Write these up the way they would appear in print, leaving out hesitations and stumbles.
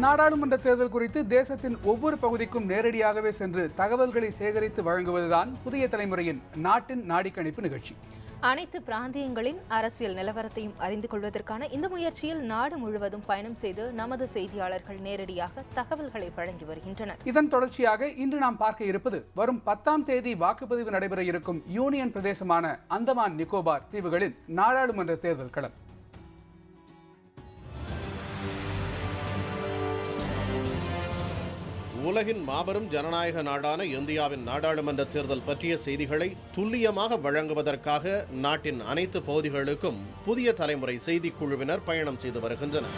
நாடாளுமன்ற தேர்தல் குறித்து தேசத்தின் ஒவ்வொரு பகுதிக்கும் நேரடியாகவே சென்று தகவல்களை சேகரித்து வழங்குவதுதான் புதிய தலைமுறையின் நாட்டின் நாடிக்கணிப்பு நிகழ்ச்சி. அனைத்து பிராந்தியங்களின் அரசியல் நிலவரத்தையும் அறிந்து கொள்வதற்கான இந்த முயற்சியில் நாடு முழுவதும் பயணம் செய்து நமது செய்தியாளர்கள் நேரடியாக தகவல்களை வழங்கி வருகின்றனர். இதன் தொடர்ச்சியாக இன்று நாம் பார்க்க இருப்பது வரும் 10ஆம் தேதி வாக்குப்பதிவு நடைபெற இருக்கும் யூனியன் பிரதேசமான அந்தமான் நிக்கோபார் தீவுகளின் நாடாளுமன்ற தேர்தல் களம். உலகின் மாபெரும் ஜனநாயக நாடான இந்தியாவின் நாடாளுமன்ற தேர்தல் பற்றிய செய்திகளை துல்லியமாக வழங்குவதற்காக நாட்டின் அனைத்து பகுதிகளுக்கும் புதிய தலைமுறை செய்திக்குழுவினர் பயணம் செய்து வருகின்றனர்.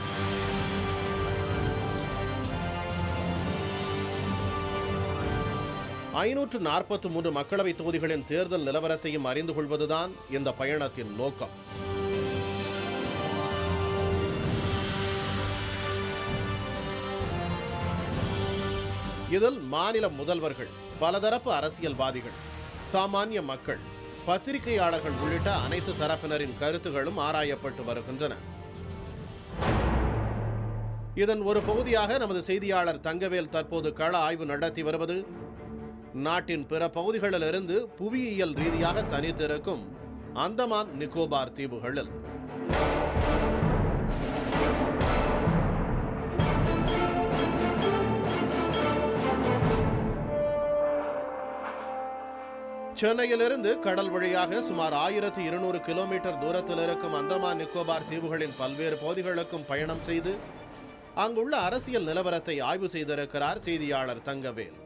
ஐநூற்று 43 மக்களவைத் தொகுதிகளின் தேர்தல் நிலவரத்தையும் அறிந்து கொள்வதுதான் இந்த பயணத்தின் நோக்கம். இதில் மாநில முதல்வர்கள், பலதரப்பு அரசியல்வாதிகள், சாமானிய மக்கள், பத்திரிகையாளர்கள் உள்ளிட்ட அனைத்து தரப்பினரின் கருத்துகளும் ஆராயப்பட்டு வருகின்றன. இதன் ஒரு பகுதியாக நமது செய்தியாளர் தங்கவேல் தற்போது கள ஆய்வு நடத்தி வருவது நாட்டின் பிற பகுதிகளிலிருந்து புவியியல் ரீதியாக தனித்திருக்கும் அந்தமான் நிக்கோபார் தீவுகளில். சென்னையிலிருந்து கடல் வழியாக சுமார் 1200 கிலோமீட்டர் தூரத்தில் இருக்கும் அந்தமான் நிக்கோபார் தீவுகளின் பல்வேறு பகுதிகளுக்கும் பயணம் செய்து அங்குள்ள அரசியல் நிலவரத்தை ஆய்வு செய்திருக்கிறார் செய்தியாளர் தங்கவேல்.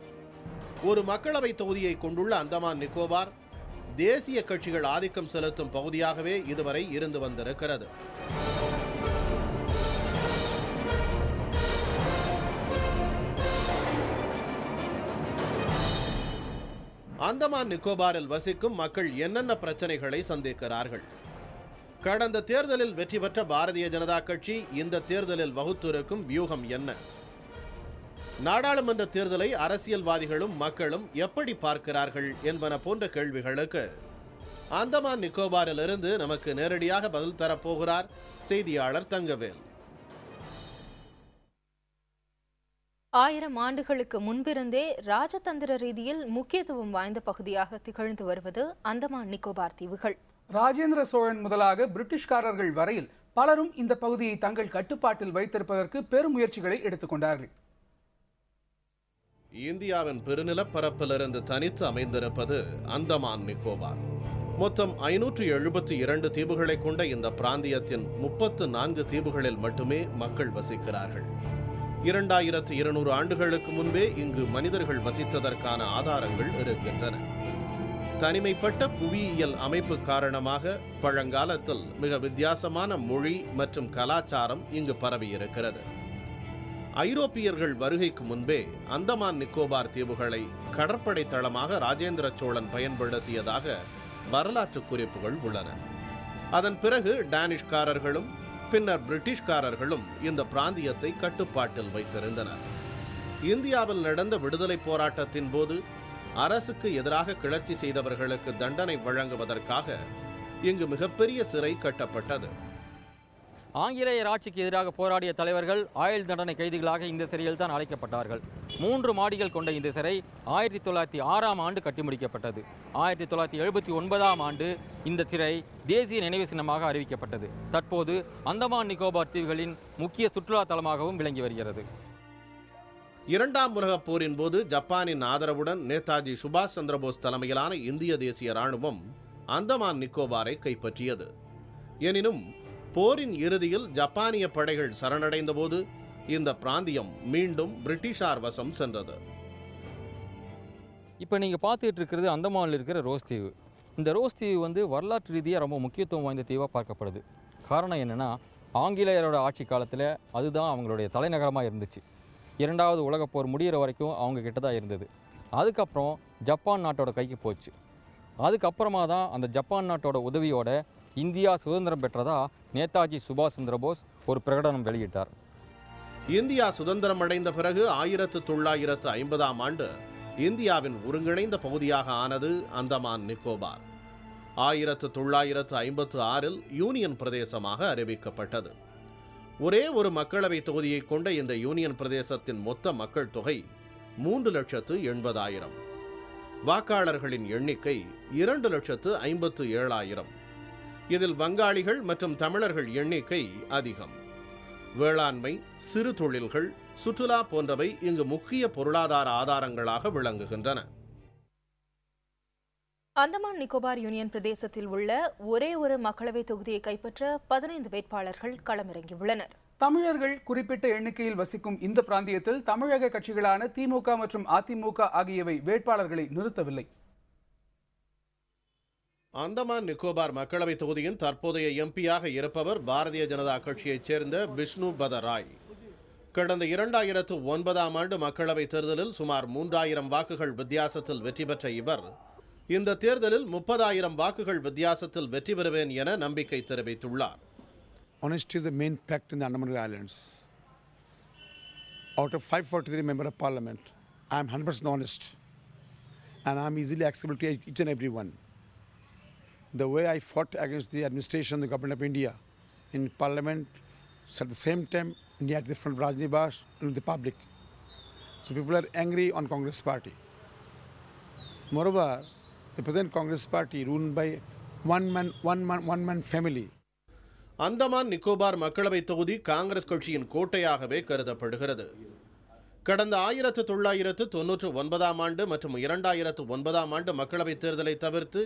ஒரு மக்களவை தொகுதியை கொண்டுள்ள அந்தமான் நிக்கோபார் தேசிய கட்சிகள் ஆதிக்கம் செலுத்தும் பகுதியாகவே இதுவரை இருந்து வந்திருக்கிறது. அந்தமான் நிக்கோபாரில் வசிக்கும் மக்கள் என்னென்ன பிரச்சனைகளை சந்திக்கிறார்கள்? கடந்த தேர்தலில் வெற்றி பெற்ற பாரதிய ஜனதா கட்சி இந்த தேர்தலில் வகுத்திருக்கும் வியூகம் என்ன? நாடாளுமன்ற தேர்தலை அரசியல்வாதிகளும் மக்களும் எப்படி பார்க்கிறார்கள் என்பன போன்ற கேள்விகளுக்கு அந்தமான் நிக்கோபாரிலிருந்து நமக்கு நேரடியாக பதில் தரப்போகிறார் செய்தியாளர் தங்கவேல். 1000 ஆண்டுகளுக்கு முன்பிருந்தே ராஜதந்திர ரீதியில் முக்கியத்துவம் வாய்ந்த பகுதியாக திகழ்ந்து வருவது அந்தமான் நிக்கோபார் தீவுகள். ராஜேந்திர சோழன் முதலாக பிரிட்டிஷ்காரர்கள் வரையில் பலரும் இந்த பகுதியை தங்கள் கட்டுப்பாட்டில் வைத்திருப்பதற்கு பெரும் முயற்சிகளை எடுத்துக்கொண்டார்கள். இந்தியாவின் பெருநிலப்பரப்பிலிருந்து தனித்து அமைந்திருப்பது அந்தமான் நிக்கோபார். மொத்தம் 572 தீவுகளை கொண்ட இந்த பிராந்தியத்தின் 34 தீவுகளில் மட்டுமே மக்கள் வசிக்கிறார்கள். 2200 ஆண்டுகளுக்கு முன்பே இங்கு மனிதர்கள் வசித்ததற்கான ஆதாரங்கள் இருக்கின்றன. தனிமைப்பட்ட புவியியல் அமைப்பு காரணமாக பழங்காலத்தில் மிக வித்தியாசமான மொழி மற்றும் கலாச்சாரம் இங்கு பரவியிருக்கிறது. ஐரோப்பியர்கள் வருகைக்கு முன்பே அந்தமான் நிக்கோபார் தீவுகளை கடற்படை தளமாக ராஜேந்திர சோழன் பயன்படுத்தியதாக வரலாற்று குறிப்புகள் உள்ளன. அதன் பிறகு டேனிஷ்காரர்களும் பின்னர் பிரிட்டிஷ்காரர்களும் இந்த பிராந்தியத்தை கட்டுப்பாட்டில் வைத்திருந்தனர். இந்தியாவில் நடந்த விடுதலை போராட்டத்தின் போது அரசுக்கு எதிராக கிளர்ச்சி செய்தவர்களுக்கு தண்டனை வழங்குவதற்காக இங்கு மிகப்பெரிய சிறை கட்டப்பட்டது. ஆங்கிலேயர் ஆட்சிக்கு எதிராக போராடிய தலைவர்கள் ஆயுள் தண்டனை கைதிகளாக இந்த சிறையில் தான் அழைக்கப்பட்டார்கள். 3 மாடிகள் கொண்ட இந்த சிறை 1906ஆம் ஆண்டு கட்டி முடிக்கப்பட்டது. 1979ஆம் ஆண்டு இந்த சிறை தேசிய நினைவு சின்னமாக அறிவிக்கப்பட்டது. தற்போது அந்தமான் நிக்கோபார் தீவுகளின் முக்கிய சுற்றுலா தலமாகவும் விளங்கி வருகிறது. 2ஆம் உலகப் போரின் போது ஜப்பானின் ஆதரவுடன் நேதாஜி சுபாஷ் சந்திரபோஸ் தலைமையிலான இந்திய தேசிய ராணுவம் அந்தமான் நிக்கோபாரை கைப்பற்றியது. எனினும் போரின் இறுதியில் ஜப்பானிய படைகள் சரணடைந்த போது இந்த பிராந்தியம் மீண்டும் பிரிட்டிஷார் வசம் சென்றது. இப்போ நீங்கள் பார்த்துட்டு இருக்கிறது அந்தமானில் இருக்கிற ரோஸ் தீவு. இந்த ரோஸ் தீவு வரலாற்று ரீதியாக ரொம்ப முக்கியத்துவம் வாய்ந்த தீவாக பார்க்கப்படுது. காரணம் என்னென்னா, ஆங்கிலேயரோட ஆட்சி காலத்தில் அதுதான் அவங்களுடைய தலைநகரமாக இருந்துச்சு. 2வது உலகப் போர் முடிகிற வரைக்கும் அவங்க கிட்ட தான் இருந்தது. அதுக்கப்புறம் ஜப்பான் நாட்டோட கைக்கு போச்சு. அதுக்கப்புறமா தான் அந்த ஜப்பான் நாட்டோட உதவியோட இந்தியா சுதந்திரம் பெற்றதா நேதாஜி சுபாஷ் சந்திரபோஸ் ஒரு பிரகடனம் வெளியிட்டார். இந்தியா சுதந்திரம் அடைந்த பிறகு 1950ஆம் ஆண்டு இந்தியாவின் ஒருங்கிணைந்த பகுதியாக ஆனது அந்தமான் நிக்கோபார். 1956இல் யூனியன் பிரதேசமாக அறிவிக்கப்பட்டது. ஒரே ஒரு மக்களவை தொகுதியை கொண்ட இந்த யூனியன் பிரதேசத்தின் மொத்த மக்கள் தொகை 3,80,000. வாக்காளர்களின் எண்ணிக்கை 2,57,000. இதில் வங்காளிகள் மற்றும் தமிழர்கள் எண்ணிக்கை அதிகம். வேளாண்மை, சிறு தொழில்கள், சுற்றுலா போன்றவை இங்கு முக்கிய பொருளாதார ஆதாரங்களாக விளங்குகின்றன. அந்தமான் நிக்கோபார் யூனியன் பிரதேசத்தில் உள்ள ஒரே ஒரு மக்களவை தொகுதியை கைப்பற்ற 15 வேட்பாளர்கள் களமிறங்கியுள்ளனர். தமிழர்கள் குறிப்பிட்ட எண்ணிக்கையில் வசிக்கும் இந்த பிராந்தியத்தில் தமிழக கட்சிகளான திமுக மற்றும் அதிமுக ஆகியவை வேட்பாளர்களை நிறுத்தவில்லை. அந்தமான் நிக்கோபார் மக்களவை தொகுதியின் தற்போதைய எம்பியாக இருப்பவர் பாரதிய ஜனதா கட்சியைச் சேர்ந்த பிஷ்ணு பதராய். கடந்த 2009ஆம் ஆண்டு மக்களவை தேர்தலில் சுமார் 3000 வாக்குகள் வித்தியாசத்தில் வெற்றி பெற்ற இவர் இந்த தேர்தலில் 30,000 வாக்குகள் வித்தியாசத்தில் வெற்றி பெறுவேன் என நம்பிக்கை தெரிவித்துள்ளார். Honesty is the main fact in the Andaman Islands. Out of 543 members of parliament, I am 100% honest and I am easily accessible to each and every one. The way I fought against the administration, the government of India in parliament, at the same time, India at the front of Rajni Bash and the public. So people are angry on Congress party. Moreover, the present Congress party ruled by one man family. Andaman Nicobar மக்களவை தொகுதி காங்கிரஸ் கட்சியின் கோட்டையாகவே கருதப்படுகிறது. கடந்த 1999ஆம் ஆண்டு மற்றும் 2009ஆம் ஆண்டு மக்களவை தேர்தலை தவிர்த்து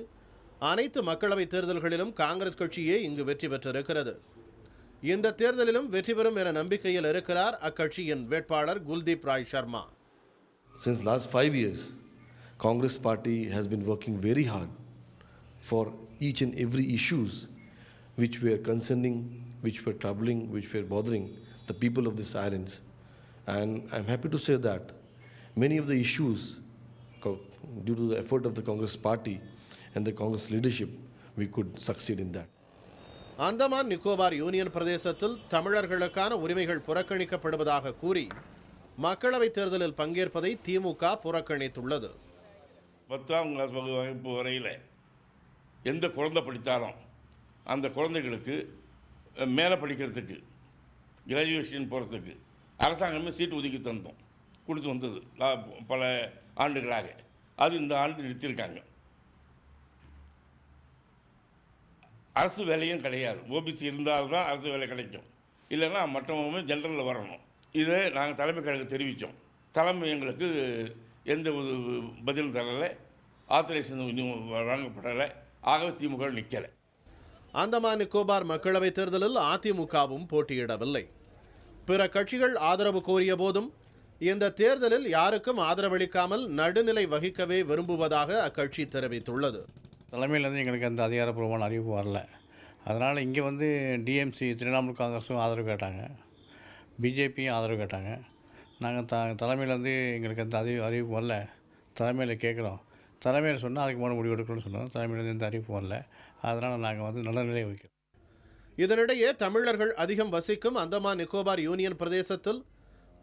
அனைத்து மக்களவை தேர்தல்களிலும் காங்கிரஸ் கட்சியே இங்கு வெற்றி பெற்றிருக்கிறது. இந்த தேர்தலிலும் வெற்றி பெறும் என நம்பிக்கையில் இருக்கிறார் அக்கட்சியின் வேட்பாளர் Kuldeep Rai Sharma. Since last 5 years, Congress party has been working very hard for each and every issues which were concerning, which were troubling, which were bothering the people of these islands. And I'm happy to say that many of the issues, due to the effort of the Congress party and the Congress leadership, we could succeed in that. Andaman Nicobar union பிரதேசத்தில் தமிழர்களுக்கான உரிமைகள் புறக்கணிக்கப்படுவதாக கூறி மக்களவை தேர்தலில் பங்கேற்பதை திமுக புறக்கணித்துள்ளது. 10ஆம் class வகுப்பு வரையில் எந்த குழந்தை படித்தாலும் அந்த குழந்தைகளுக்கு மேலே படிக்கிறதுக்கு, கிராஜுவேஷன் போகிறதுக்கு அரசாங்கமே சீட்டு ஒதுக்கி தந்தோம், கொடுத்து வந்தது பல ஆண்டுகளாக. அது இந்த ஆண்டு நிறுத்தியிருக்காங்க. அரசு வேலையும் கிடையாது. ஓபிசி இருந்தால்தான் அரசு வேலை கிடைக்கும், இல்லைன்னா மற்றவங்க ஜென்ரலில் வரணும். இதை நாங்கள் தலைமை கழகம் தெரிவித்தோம். தலைமை எங்களுக்கு எந்த ஒரு பதிலும் தரலை, ஆத்தரைசேஷன் இன்னும் வழங்கப்படலை. ஆகவே திமுக நிற்கலை. அந்தமான் நிக்கோபார் மக்களவை தேர்தலில் அதிமுகவும் போட்டியிடவில்லை. பிற கட்சிகள் ஆதரவு கோரிய போதும் இந்த தேர்தலில் யாருக்கும் ஆதரவளிக்காமல் நடுநிலை வகிக்கவே விரும்புவதாக அக்கட்சி தெரிவித்துள்ளது. தலைமையிலேருந்து எங்களுக்கு அந்த அதிகாரப்பூர்வமான அறிவிப்பு வரல. அதனால் இங்கே வந்து டிஎம்சி, திரிணாமுல் காங்கிரஸும் ஆதரவு கேட்டாங்க, பிஜேபியும் ஆதரவு கேட்டாங்க. நாங்கள் தலைமையிலேருந்து எங்களுக்கு அந்த அறிவிப்பு வரல, தலைமையில் கேட்குறோம். தலைமையில் சொன்னால் அதுக்கு மேலே முடிவு எடுக்கணும்னு சொன்னோம். தலைமையிலேருந்து எந்த அறிவிப்பு வரல. அதனால் நாங்கள் வந்து நல்ல நிலையை வைக்கிறோம். இதனிடையே தமிழர்கள் அதிகம் வசிக்கும் அந்தமான் நிக்கோபார் யூனியன் பிரதேசத்தில்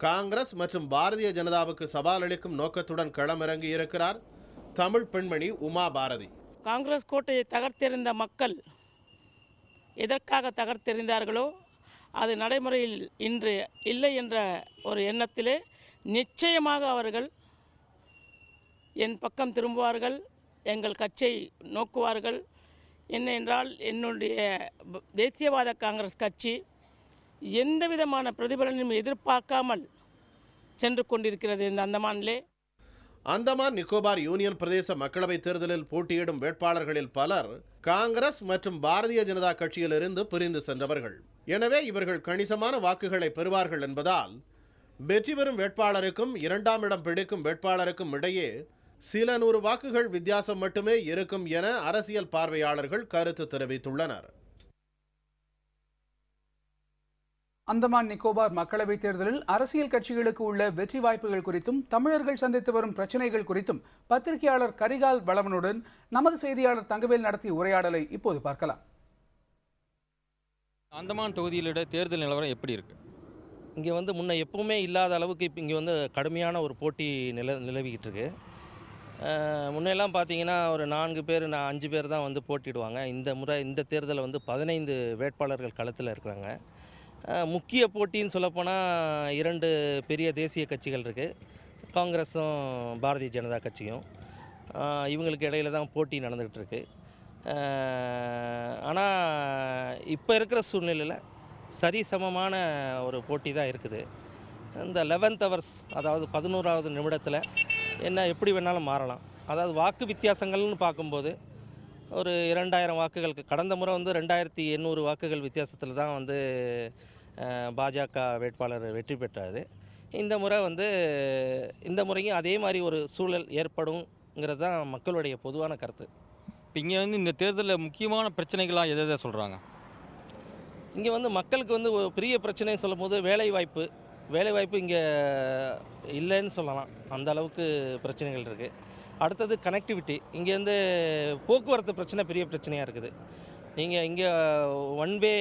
காங்கிரஸ் மற்றும் பாரதிய ஜனதாவுக்கு சவால் அளிக்கும் நோக்கத்துடன் களமிறங்கி இருக்கிறார் தமிழ் பெண்மணி உமா பாரதி. காங்கிரஸ் கோட்டையை தகர்த்தெறிந்த மக்கள் எதற்காக தகர்த்தெறிந்தார்களோ அது நடைமுறையில் இன்று இல்லை என்ற ஒரு எண்ணத்திலே நிச்சயமாக அவர்கள் என் பக்கம் திரும்புவார்கள், எங்கள் கட்சியை நோக்குவார்கள். என்ன என்றால், என்னுடைய தேசியவாத காங்கிரஸ் கட்சி எந்த விதமான பிரதிபலனையும் எதிர்பார்க்காமல் சென்று கொண்டிருக்கிறது இந்த அந்தமானிலே. அந்தமான் நிக்கோபார் யூனியன் பிரதேச மக்களவை தேர்தலில் போட்டியிடும் வேட்பாளர்களில் பலர் காங்கிரஸ் மற்றும் பாரதிய ஜனதா கட்சியிலிருந்து பிரிந்து சென்றவர்கள். எனவே இவர்கள் கணிசமான வாக்குகளை பெறுவார்கள் என்பதால் வெற்றி பெறும் வேட்பாளருக்கும் 2ஆம் இடம் பிடிக்கும் வேட்பாளருக்கும் இடையே சில 100 வாக்குகள் வித்தியாசம் மட்டுமே இருக்கும் என அரசியல் பார்வையாளர்கள் கருத்து தெரிவித்துள்ளனர். அந்தமான் நிக்கோபார் மக்களவைத் தேர்தலில் அரசியல் கட்சிகளுக்கு உள்ள வெற்றி வாய்ப்புகள் குறித்தும் தமிழர்கள் சந்தித்து வரும் பிரச்சனைகள் குறித்தும் பத்திரிகையாளர் கரிகால் வளவனுடன் நமது செய்தியாளர் தங்கவேல் நடத்திய உரையாடலை இப்போது பார்க்கலாம். அந்தமான் தொகுதியிலுடைய தேர்தல் நிலவரம் எப்படி இருக்கு? இங்கே வந்து முன்ன எப்பவுமே இல்லாத அளவுக்கு இப்போ இங்கே வந்து கடுமையான ஒரு போட்டி நிலவிக்கிட்டு இருக்கு. முன்னெல்லாம் பார்த்தீங்கன்னா ஒரு 4 பேர் 5 பேர் தான் வந்து போட்டிடுவாங்க. இந்த முறை இந்த தேர்தலில் வந்து 15 வேட்பாளர்கள் களத்தில் இருக்கிறாங்க. முக்கிய போட்டின்னு சொல்லப்போனால் 2 பெரிய தேசிய கட்சிகள் இருக்குது, காங்கிரஸும் பாரதிய ஜனதா கட்சியும். இவங்களுக்கு இடையில தான் போட்டி நடந்துக்கிட்டு இருக்கு. ஆனால் இப்போ இருக்கிற சூழ்நிலையில் சரிசமமான ஒரு போட்டி தான் இருக்குது. இந்த 11th hours, அதாவது 11வது நிமிடத்தில் என்ன எப்படி வேணாலும் மாறலாம். அதாவது வாக்கு வித்தியாசங்கள்னு பார்க்கும்போது ஒரு 2000 வாக்குகளுக்கு, கடந்த முறை வந்து 2800 வாக்குகள் வித்தியாசத்தில் தான் வந்து பாஜக வேட்பாளர் வெற்றி பெற்றார். இந்த முறை வந்து இந்த முறையும் அதே மாதிரி ஒரு சூழல் ஏற்படுங்கிறது தான் மக்களுடைய பொதுவான கருத்து. இப்போ இங்கே வந்து இந்த தேர்தலில் முக்கியமான பிரச்சனைகளாக எதை சொல்கிறாங்க? இங்கே வந்து மக்களுக்கு வந்து ஒரு பெரிய பிரச்சனைன்னு சொல்லும் போது வேலைவாய்ப்பு இங்கே இல்லைன்னு சொல்லலாம். அந்த அளவுக்கு பிரச்சனைகள் இருக்குது. அடுத்தது கனெக்டிவிட்டி. இங்கேருந்து போக்குவரத்து பிரச்சனை பெரிய பிரச்சனையாக இருக்குது. நீங்கள் இங்கே ஒன் வே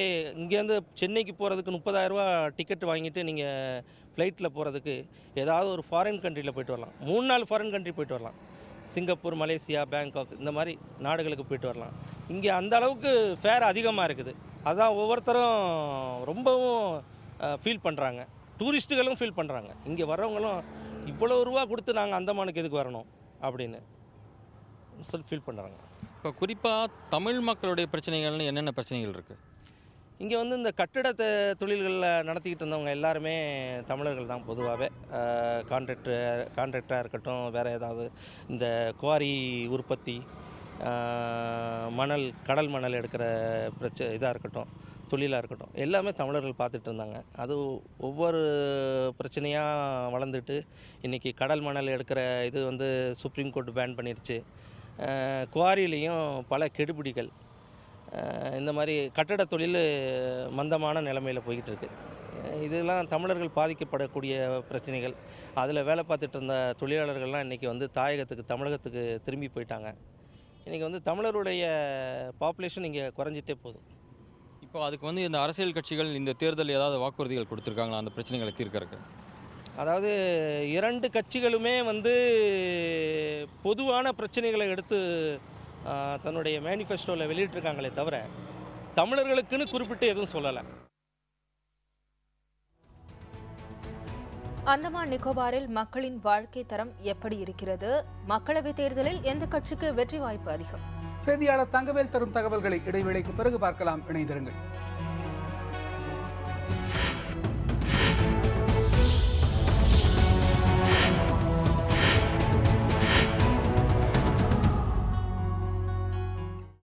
இங்கேருந்து சென்னைக்கு போகிறதுக்கு 30,000 ரூபா டிக்கெட் வாங்கிட்டு நீங்கள் ஃப்ளைட்டில் போகிறதுக்கு ஏதாவது ஒரு ஃபாரின் கண்ட்ரியில் போய்ட்டு வரலாம். 3-4 ஃபாரின் கண்ட்ரி போய்ட்டு வரலாம். சிங்கப்பூர், மலேசியா, பேங்காக் இந்த மாதிரி நாடுகளுக்கு போய்ட்டு வரலாம். இங்கே அந்த அளவுக்கு ஃபேர் அதிகமாக இருக்குது. அதான் ஒவ்வொருத்தரும் ரொம்பவும் ஃபீல் பண்ணுறாங்க. டூரிஸ்ட்டுகளும் ஃபீல் பண்ணுறாங்க. இங்கே வர்றவங்களும் இவ்வளோ ரூபா கொடுத்து நாங்கள் அந்தமானுக்கு எதுக்கு வரணும் அப்படின்னு சொல்லி ஃபீல் பண்ணுறாங்க. இப்போ குறிப்பாக தமிழ் மக்களுடைய பிரச்சனைகள்னு என்னென்ன பிரச்சனைகள் இருக்குது? இங்கே வந்து இந்த கட்டிட தொழில்களில் நடத்திக்கிட்டு இருந்தவங்க எல்லாருமே தமிழர்கள் தான். பொதுவாகவே கான்ட்ராக்டராக இருக்கட்டும், வேறு ஏதாவது இந்த குவாரி உற்பத்தி, கடல் மணல் எடுக்கிற இதாக இருக்கட்டும், தொழிலாக இருக்கட்டும், எல்லாமே தமிழர்கள் பார்த்துட்டு இருந்தாங்க. அது ஒவ்வொரு பிரச்சனையாக வளர்ந்துட்டு இன்றைக்கி கடல் மணல் எடுக்கிற இது வந்து சுப்ரீம் கோர்ட் பேன் பண்ணிருச்சு. குவாரிலையும் பல கெடுபிடிகள், இந்த மாதிரி கட்டட தொழில் மந்தமான நிலைமையில் போய்கிட்டு இருக்கு. இதெல்லாம் தமிழர்கள் பாதிக்கப்படக்கூடிய பிரச்சனைகள். அதில் வேலை பார்த்துட்டு இருந்த தொழிலாளர்கள்லாம் இன்றைக்கி வந்து தமிழகத்துக்கு திரும்பி போயிட்டாங்க. இன்றைக்கி வந்து தமிழருடைய பாப்புலேஷன் இங்கே குறைஞ்சிட்டே போகுது. இப்போ அதுக்கு வந்து இந்த அரசியல் கட்சிகள் இந்த தேர்தல் ஏதாவது வாக்குறுதிகள் கொடுத்துருக்காங்களா அந்த பிரச்சனைகளை தீர்க்கறதுக்கு? அதாவது 2 கட்சிகளுமே வந்து பொதுவான பிரச்சனைகளை எடுத்து தன்னுடைய மேனிஃபெஸ்டோவில் வெளியிட்டிருக்காங்களே தவிர தமிழர்களுக்குன்னு குறிப்பிட்டு எதுவும் சொல்லலை. அந்தமான் நிக்கோபாரில் மக்களின் வாழ்க்கை தரம் எப்படி இருக்கிறது? மக்களவைத் தேர்தலில் எந்த கட்சிக்கு வெற்றி வாய்ப்பு அதிகம்? செய்தியாளர் தங்கவேல் தரும் தகவல்களை இடைவேளைக்கு பிறகு பார்க்கலாம். இணைந்திருங்கள்.